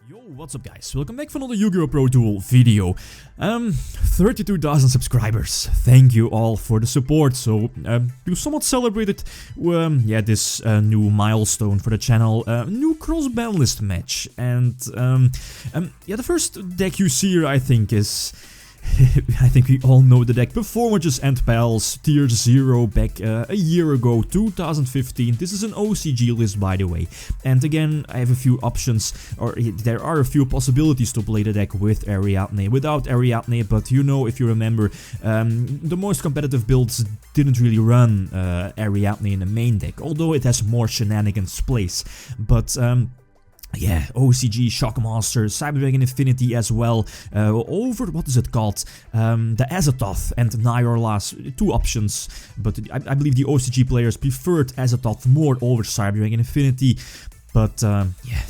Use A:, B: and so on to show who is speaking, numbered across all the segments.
A: Yo, what's up guys? Welcome back for another YgoPro duel video. 32,000 subscribers. Thank you all for the support. So, you somewhat celebrated this new milestone for the channel, new Cross-Banlist match. And the first deck you see here I think is... I think we all know the deck. Performages and Pals, tier 0 back a year ago, 2015. This is an OCG list, by the way. And again, I have a few options, or there are a few possibilities to play the deck with Ariadne, without Ariadne, but you know, if you remember, the most competitive builds didn't really run Ariadne in the main deck, although it has more shenanigans plays. But yeah, OCG, Shockmaster, Cyberdragon Infinity as well, over, what is it called, the Azathoth and Nyorlas, two options, but I believe the OCG players preferred Azathoth more over Cyberdragon Infinity. But yeah,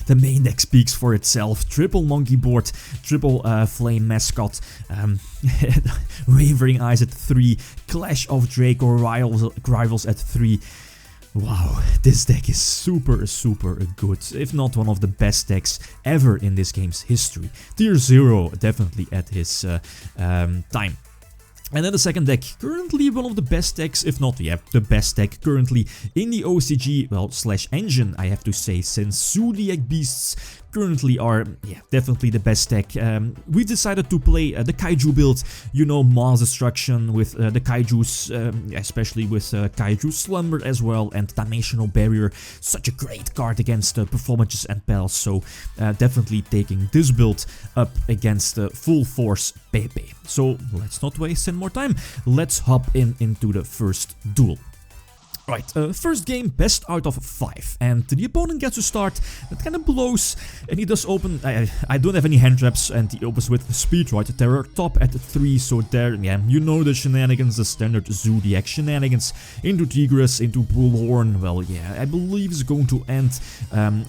A: the main deck speaks for itself. Triple Monkey Board, triple Flame Mascot, Wavering Eyes at 3, Clash of Draco Rivals at 3. Wow, this deck is super good, if not one of the best decks ever in this game's history. Tier 0 definitely at his time. And then the second deck, currently one of the best decks, if not, yeah, the best deck currently in the OCG, well, / engine, I have to say, since Zoodiac Beasts currently are, yeah, definitely the best deck. We've decided to play the Kaiju build, you know, Mass Destruction with the Kaijus, especially with Kaiju Slumber as well, and Dimensional Barrier, such a great card against Performages and Pals, so definitely taking this build up against Full Force Pepe. So let's not waste any more time, let's hop into the first duel. Right, first game, best out of 5, and the opponent gets to start. That kind of blows, and he does open. I don't have any hand traps, and he opens with Speed, right? Terror top at 3, so there, yeah, you know the shenanigans, the standard Zoodiac shenanigans. Into Tigris, into Bullhorn. Well, yeah, I believe it's going to end,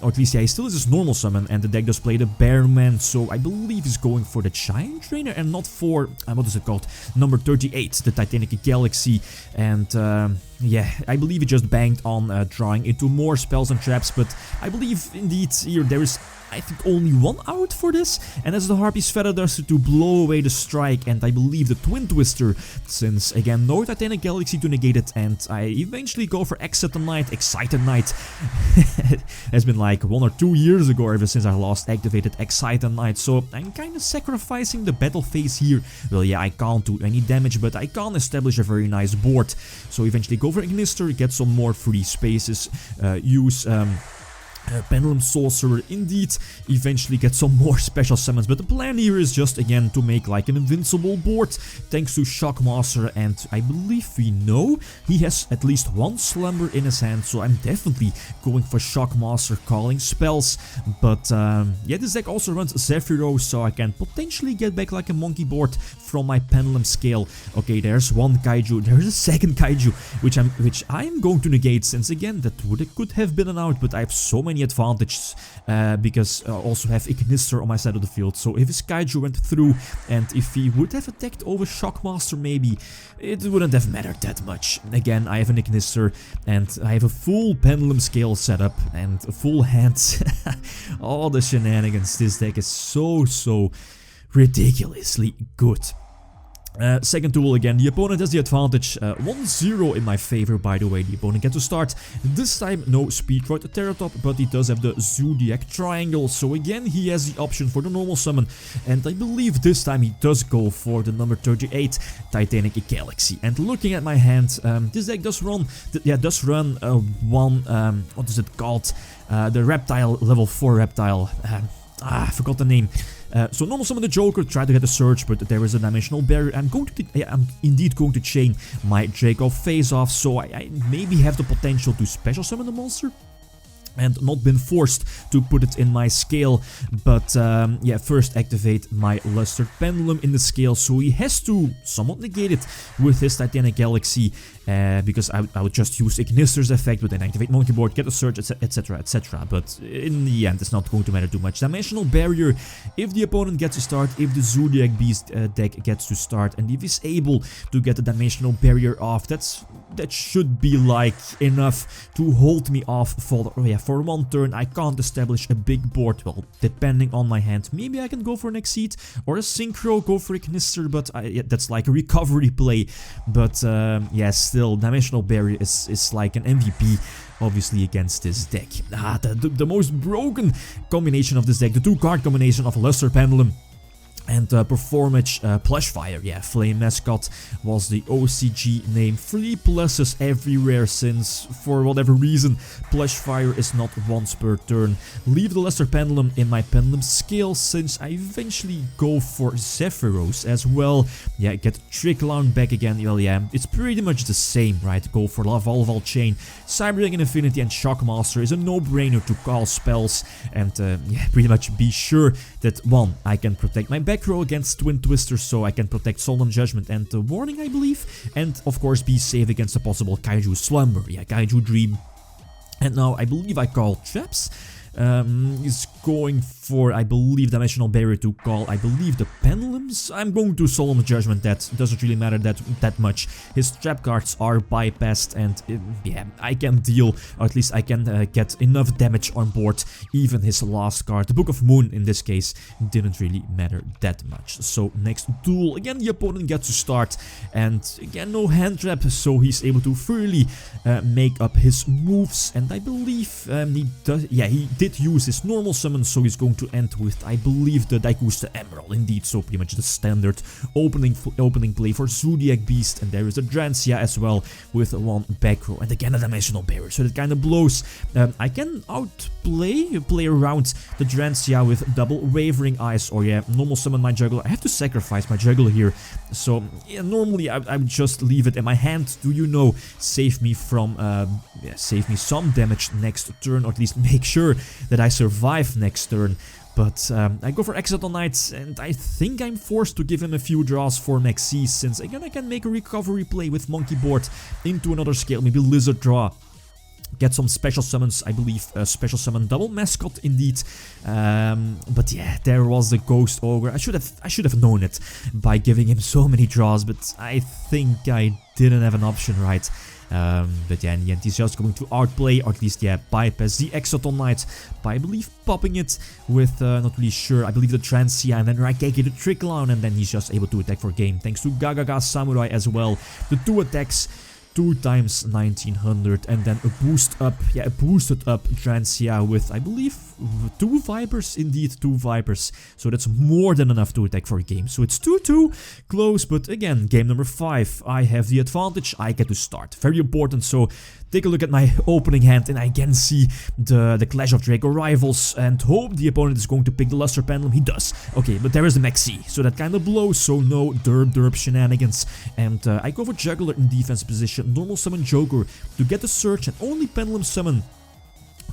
A: or at least, yeah, he still has his normal summon, and the deck does play the Bearman, so I believe he's going for the Giant Trainer and not for, what is it called? Number 38, the Titanic Galaxy, and yeah, I believe he just banked on drawing into more spells and traps, but I believe indeed here there is, I think, only one out for this, and that's the Harpy's Feather Duster to blow away the strike, and I believe the Twin Twister, since again no Titanic Galaxy to negate it, and I eventually go for Excited Knight. It has been like 1 or 2 years ago ever since I last activated Excited Knight, so I'm kind of sacrificing the battle phase here. Well, yeah, I can't do any damage, but I can establish a very nice board, so eventually go for Ignister, get some more free spaces, use Pendulum Sorcerer, indeed, eventually get some more special summons, but the plan here is just again to make like an invincible board thanks to Shockmaster, and I believe we know he has at least one Slumber in his hand, so I'm definitely going for Shockmaster calling spells. But yeah, this deck also runs Zephyro, so I can potentially get back like a monkey board from my Pendulum Scale. Okay, there's one Kaiju, there's a second Kaiju, which I'm going to negate, since again that could have been an out, but I have so many advantages because I also have Ignister on my side of the field, so if his Kaiju went through and if he would have attacked over Shockmaster, maybe it wouldn't have mattered that much. Again, I have an Ignister and I have a full Pendulum Scale setup and a full hand. All the shenanigans, this deck is so ridiculously good. Second duel again, the opponent has the advantage, 1-0 in my favor, by the way. The opponent gets to start, this time no Speed Rod Terratop, but he does have the Zoodiac Triangle, so again he has the option for the normal summon, and I believe this time he does go for the number 38 Titanic Galaxy. And looking at my hand, this deck does run, what is it called, the Reptile, level 4 Reptile, I forgot the name. So normal summon the Joker, try to get a Surge, but there is a Dimensional Barrier. I'm indeed going to chain my Draco face off, so I maybe have the potential to special summon the monster. And not been forced to put it in my scale, but yeah, first activate my Lustered Pendulum in the scale, so he has to somewhat negate it with his Titanic Galaxy, because I would just use Ignister's effect with an activate monkey board, get a search, etc, etc. But in the end, it's not going to matter too much. Dimensional Barrier, if the opponent gets to start, if the Zoodiac Beast deck gets to start, and if he's able to get the Dimensional Barrier off, that should be like enough to hold me off for one turn. I can't establish a big board. Well, depending on my hand, maybe I can go for an Exceed or a Synchro, go for Ignister, but yeah, that's like a recovery play. But yeah, still, Dimensional Barrier is like an MVP, obviously, against this deck. The most broken combination of this deck, the 2-card combination of Luster Pendulum and Performage Plushfire. Yeah, Flame Mascot was the OCG name. 3 pluses everywhere since, for whatever reason, Plushfire is not once per turn. Leave the Luster Pendulum in my Pendulum Scale since I eventually go for Zephyros as well. Yeah, get Tricklown back again. Well, yeah, it's pretty much the same, right? Go for Volval Chain. Cyber Dragon Infinity and Shockmaster is a no-brainer to call spells. And yeah, pretty much be sure that, 1, I can protect my back row against Twin Twister, so I can protect Solemn Judgment and Warning, I believe, and of course be safe against a possible Kaiju Slumber, yeah, Kaiju Dream. And now I believe I call Traps. Is going for, I believe, Dimensional Barrier to call, I believe, the Pendulums. I'm going to Solemn Judgment. That doesn't really matter that much. His trap cards are bypassed, and yeah, I can deal, or at least I can get enough damage on board. Even his last card, the Book of Moon in this case, didn't really matter that much. So next duel, again the opponent gets to start, and again no hand trap, so he's able to freely make up his moves. And I believe he did use his normal summon, so he's going to end with, I believe, the Daikusta Emerald. Indeed, so pretty much the standard opening play for Zoodiac Beast. And there is a Drancia as well with 1 back row, and again a Dimensional Barrier, so that kind of blows. I can play around the Drancia with double Wavering Eyes, or yeah, normal summon my Juggler. I have to sacrifice my Juggler here, so yeah, normally I would just leave it in my hand to, you know, save me from save me some damage next turn, or at least make sure that I survive next turn. But I go for Exile Knight, and I think I'm forced to give him a few draws for Maxi, since again I can make a recovery play with Monkey Board into another scale, maybe Lizard draw. Get some special summons, I believe, special summon double Mascot indeed. But yeah, there was the Ghost Ogre. I should have known it by giving him so many draws, but I think I didn't have an option, right? But yeah, in the end he's just going to outplay, or at least yeah, bypass the Exoton Knight by, I believe, popping it with, not really sure, I believe the Transia, and then Raigeki the Tricklown, and then he's just able to attack for game, thanks to Gagaga Samurai as well. The 2 attacks, 2 times 1900, and then a boosted up Transia with, I believe, 2 Vipers, indeed 2 Vipers, so that's more than enough to attack for a game. So it's 2-2, close, but again, game number 5, I have the advantage, I get to start, very important. So take a look at my opening hand, and I can see the Clash of Draco Rivals, and hope the opponent is going to pick the Luster Pendulum. He does. Okay, but there is the Maxi, so that kind of blows, so no derp shenanigans. And I go for Juggler in defense position, normal summon Joker to get the search, and only Pendulum summon.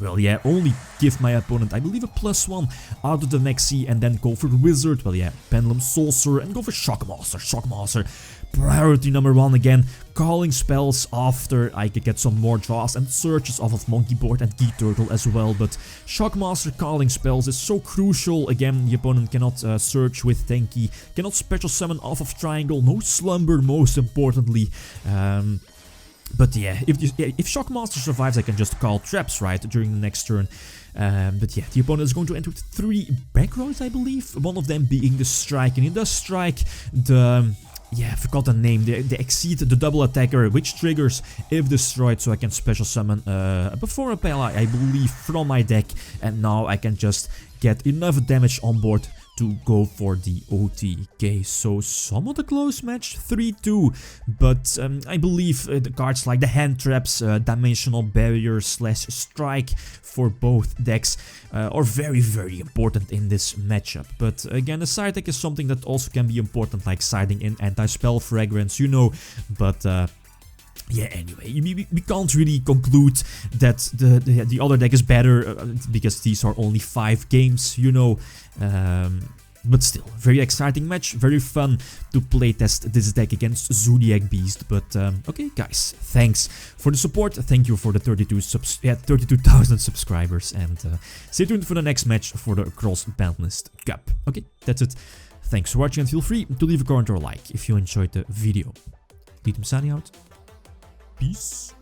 A: Well, yeah, only give my opponent, I believe, a +1 out of the Maxi, and then go for the Wizard. Well, yeah, Pendulum Sorcerer, and go for Shockmaster. Shockmaster, priority number 1 again. Calling spells after I could get some more draws and searches off of Monkey Board and Key Turtle as well. But Shockmaster calling spells is so crucial. Again, the opponent cannot search with Tenki, cannot special summon off of Triangle, no Slumber, most importantly. But yeah, if Shockmaster survives, I can just call traps, right, during the next turn. But yeah, the opponent is going to enter with 3 back rows, I believe. One of them being the Strike, and he does strike the... Yeah, I forgot the name. The Exceed, the double attacker, which triggers if destroyed, so I can special summon a Performapella, I believe, from my deck. And now I can just get enough damage on board to go for the OTK. So somewhat a close match, 3-2, but I believe the cards like the hand traps, Dimensional Barrier / Strike for both decks are very important in this matchup. But again, the side deck is something that also can be important, like siding in Anti-Spell Fragrance, you know, but yeah, anyway, we can't really conclude that the other deck is better because these are only 5 games, you know. But still, very exciting match, very fun to playtest this deck against Zoodiac Beast. But okay guys, thanks for the support, thank you for the 32,000 subscribers, and stay tuned for the next match for the Cross-Banlist Cup. Okay, that's it. Thanks for watching and feel free to leave a comment or a like if you enjoyed the video. Lithium signing out. Peace.